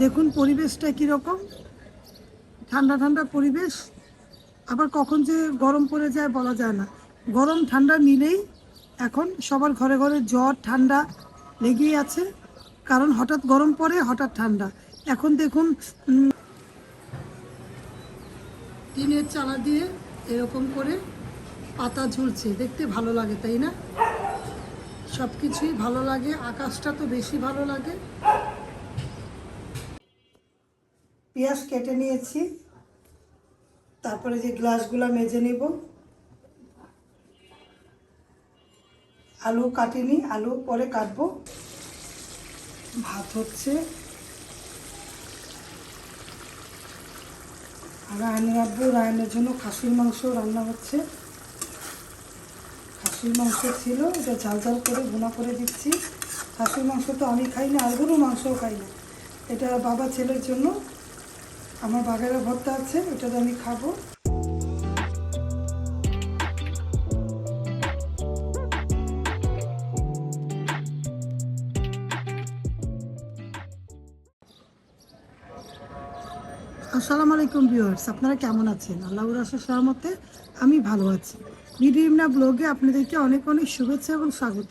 দেখুন পরিবেশটা কীরকম, ঠান্ডা ঠান্ডা পরিবেশ, আবার কখন যে গরম পড়ে যায় বলা যায় না। গরম ঠান্ডা মিলেই এখন সবার ঘরে ঘরে জ্বর ঠান্ডা লেগেই আছে, কারণ হঠাৎ গরম পড়ে হঠাৎ ঠান্ডা। এখন দেখুন টিনের চালা দিয়ে এরকম করে পাতা ঝুলছে, দেখতে ভালো লাগে তাই না? সব কিছুই ভালো লাগে, আকাশটা তো বেশি ভালো লাগে। পেঁয়াজ কেটে নিয়েছি, তারপরে যে গ্লাসগুলো মেজে নেব। আলু কাটিনি, আলু পরে কাটবো। ভাত হচ্ছে, আর রায়ন রাখবো। রায়নের জন্য খাসির মাংস রান্না হচ্ছে। খাসির মাংস ছিল, এটা ঝাল ঝাল করে ভুনা করে দিচ্ছি। খাসির মাংস তো আমি খাই না, আর গরু মাংসও খাই না। এটা বাবা ছেলের জন্য। আমার বাগারে ভর্তা আছে, ওটা আমি খাবো। আসসালামু আলাইকুম ভিউয়ার্স, আপনারা কেমন আছেন? আল্লাহর রাসূলের রহমতে আমি ভালো আছি। বিডিএমনা ব্লগে আপনাদেরকে অনেক অনেক শুভেচ্ছা এবং স্বাগত।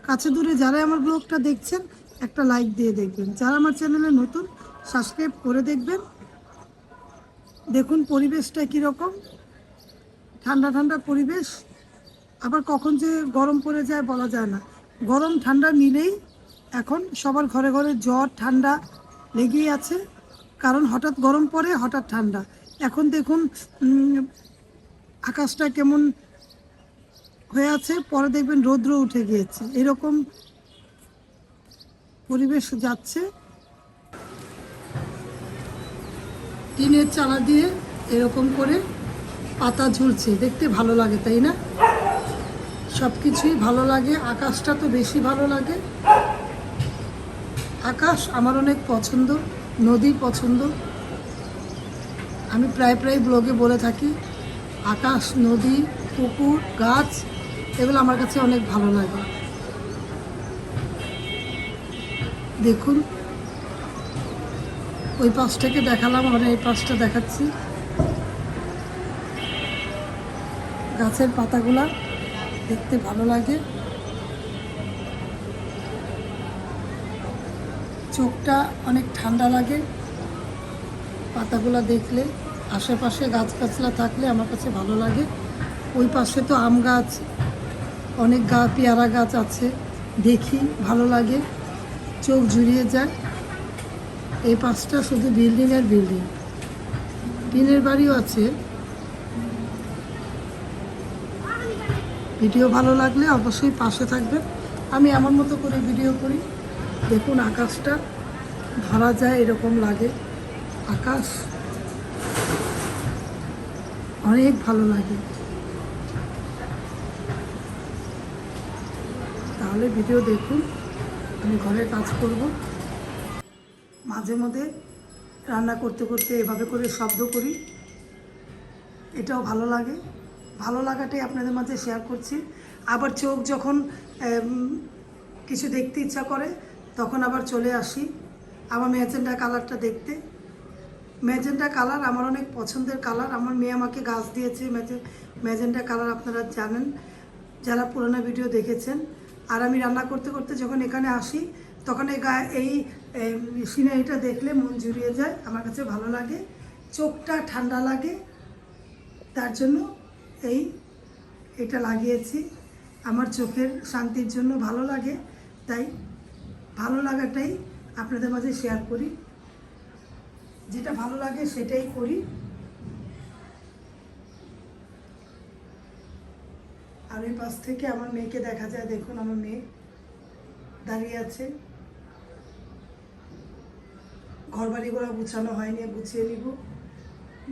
কাছে দূরে যারা আমার ব্লগটা দেখছেন একটা লাইক দিয়ে দেখবেন, যারা আমার চ্যানেলে নতুন সাবস্ক্রাইব করে দেখবেন। দেখুন পরিবেশটা কীরকম, ঠান্ডা ঠান্ডা পরিবেশ, আবার কখন যে গরম পড়ে যায় বলা যায় না। গরম ঠান্ডা মিলেই এখন সবার ঘরে ঘরে জ্বর ঠান্ডা লেগেই আছে, কারণ হঠাৎ গরম পড়ে হঠাৎ ঠান্ডা। এখন দেখুন আকাশটা কেমন হয়ে আছে, পরে দেখবেন রৌদ্র উঠে গিয়েছে, এরকম পরিবেশ যাচ্ছে। টিনের চালা দিয়ে এরকম করে পাতা ঝুলছে, দেখতে ভালো লাগে তাই না? সব কিছুই ভালো লাগে, আকাশটা তো বেশি ভালো লাগে। আকাশ আমার অনেক পছন্দ, নদী পছন্দ। আমি প্রায় প্রায় ব্লগে বলে থাকি, আকাশ, নদী, পুকুর, গাছ এগুলো আমার কাছে অনেক ভালো লাগে। দেখুন ওই পাশটাকে দেখালাম, আমরা এই পাশটা দেখাচ্ছি। গাছের পাতাগুলা দেখতে ভালো লাগে, চোখটা অনেক ঠান্ডা লাগে পাতাগুলা দেখলে। আশেপাশে গাছগাছলা থাকলে আমার কাছে ভালো লাগে। ওই পাশে তো আম গাছ, অনেক পেয়ারা গাছ আছে, দেখি ভালো লাগে, চোখ জুড়িয়ে যায়। এই পাশটা শুধু বিল্ডিং আর বিল্ডিং, টিনের বাড়িও আছে। ভিডিও ভালো লাগলে অবশ্যই পাশে থাকবেন। আমি আমার মতো করে ভিডিও করি। দেখুন আকাশটা ধরা যায় এরকম লাগে, আকাশ অনেক ভালো লাগে। তাহলে ভিডিও দেখুন, আমি ঘরে কাজ করব। মাঝে মধ্যে রান্না করতে করতে এভাবে করে শব্দ করি, এটাও ভালো লাগে। ভালো লাগাটাই আপনাদের মাঝে শেয়ার করছি। আবার চোখ যখন কিছু দেখতে ইচ্ছা করে তখন আবার চলে আসি আমার ম্যাজেন্টা কালারটা দেখতে। ম্যাজেন্টা কালার আমার অনেক পছন্দের কালার। আমার মেয়ে আমাকে গাছ দিয়েছে ম্যাজেন্টা কালার, আপনারা জানেন যারা পুরোনো ভিডিও দেখেছেন। আর আমি রান্না করতে করতে যখন এখানে আসি তখন এই সিনারিটা দেখলে মন জুড়িয়ে যায়, আমার কাছে ভালো লাগে, চোখটা ঠান্ডা লাগে। তার জন্য এটা লাগিয়েছি, আমার চোখের শান্তির জন্য ভালো লাগে। তাই ভালো লাগাটাই আপনাদের মাঝে শেয়ার করি, যেটা ভালো লাগে সেটাই করি। আর এই পাশ থেকে আমার মেয়েকে দেখা যায়, দেখুন আমার মেয়ে দাঁড়িয়ে আছে। ঘর বাড়িগুলো গুছানো হয়নি, গুছিয়ে নিব,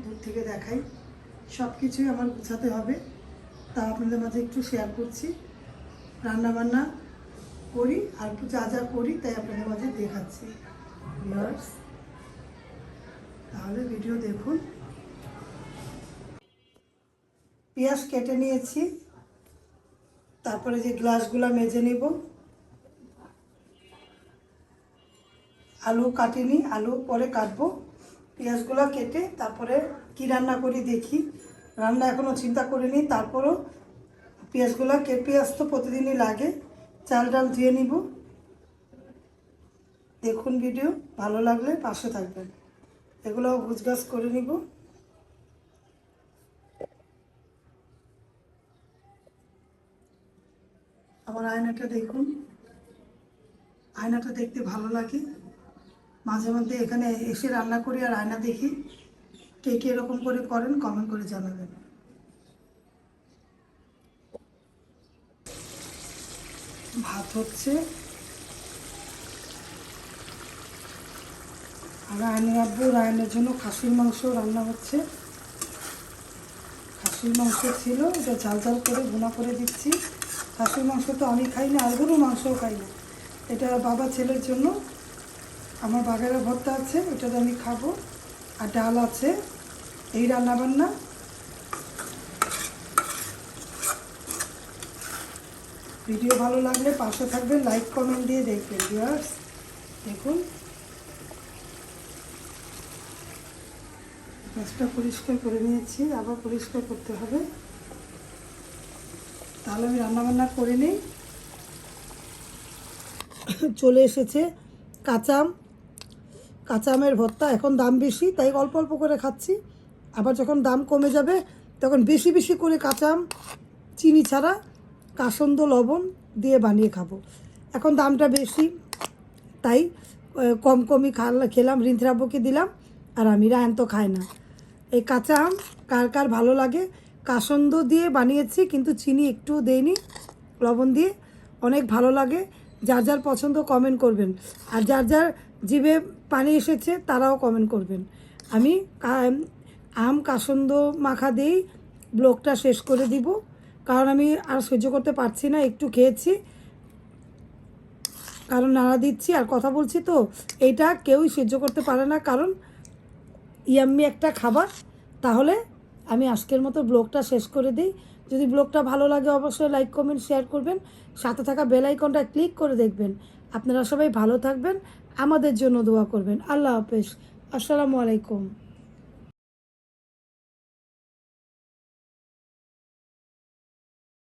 দূর থেকে দেখাই। সব কিছুই আমার গুছাতে হবে, তা আপনাদের মাঝে একটু শেয়ার করছি। রান্না বান্না করি আর যা যা করি তাই আপনাদের মাঝে দেখাচ্ছি। ভিউয়ার্স তাহলে ভিডিও দেখুন। পেঁয়াজ কেটে নিয়েছি, তারপরে যে গ্লাসগুলো মেজে নেব। আলু কাটিনি, আলু পরে কাটবো। পেঁয়াজগুলো কেটে তারপরে কি রান্না করি দেখি। রান্না এখনও চিন্তা করিনি, তারপরও পেঁয়াজগুলো পেঁয়াজ তো প্রতিদিনই লাগে। চাল ডাল ধুয়ে নিব। দেখুন ভিডিও, ভালো লাগলে পাশে থাকবেন। এগুলো গুছগাছ করে নিব। আমার আয়নাটা দেখুন, আয়নাটা দেখতে ভালো লাগে। মাঝে মধ্যে এখানে এসে রান্না করি আর আয়না দেখি। কে কে এরকম করে করেন কমেন্ট করে জানাবেন। ভাত হচ্ছে আর আয়নের আব্বু রায়নের জন্য খাসির মাংস রান্না হচ্ছে। খাসির মাংস ছিল, এটা ঝাল ঝাল করে ভুনা করে দিচ্ছি। খাসির মাংস তো আমি খাই না, আর গরু মাংসও খাই না। এটা বাবা ছেলের জন্য। আমার বাগানের ভর্তা আছে, ওটা আমি খাবো। আর ডাল আছে। এই রান্নাবান্না। ভিডিও ভালো লাগলে পাশে থাকবেন, লাইক কমেন্ট দিয়ে দেখবেন ভিউয়ার্স। দেখুন গ্যাসটা পরিষ্কার করে নিয়েছি, আবার পরিষ্কার করতে হবে। তাহলে আমি রান্নাবান্না করে নিই। চলে এসেছে কাঁচা আমের ভর্তা। এখন দাম বেশি তাই অল্প অল্প করে খাচ্ছি। আবার যখন দাম কমে যাবে তখন বেশি বেশি করে কাঁচা আম চিনি ছাড়া কাসন্দ লবণ দিয়ে বানিয়ে খাবো। এখন দামটা বেশি তাই কম কমই খেলাম, রিন্থরাব্বুকে দিলাম। আর আমি, রায়ন তো খায় না। এই কাঁচা আম কার কার ভালো লাগে। কাসন্দ দিয়ে বানিয়েছি কিন্তু চিনি একটুও দেইনি, লবণ দিয়ে। অনেক ভালো লাগে। যার যার পছন্দ কমেন্ট করবেন। আর যার যার জিভে পানি এসেছে তারাও কমেন্ট করবেন। আমি আম কাসন্দ মাখা দিয়েই ব্লগটা শেষ করে দিব, কারণ আমি আর সহ্য করতে পারছি না। একটু খেয়েছি, কারণ নাড়া দিচ্ছি আর কথা বলছি, তো এইটা কেউই সহ্য করতে পারে না, কারণ ইয়াম্মি একটা খাবার। তাহলে আমি আজকের মতো ব্লগটা শেষ করে দিই। যদি ব্লগটা ভালো লাগে অবশ্যই লাইক কমেন্ট শেয়ার করবেন। সাথে থাকা বেল আইকনটা ক্লিক করে দেখবেন। আপনারা সবাই ভালো থাকবেন, আমাদের জন্য দোয়া করবেন। আল্লাহ হাফেজ, আসসালামু আলাইকুম।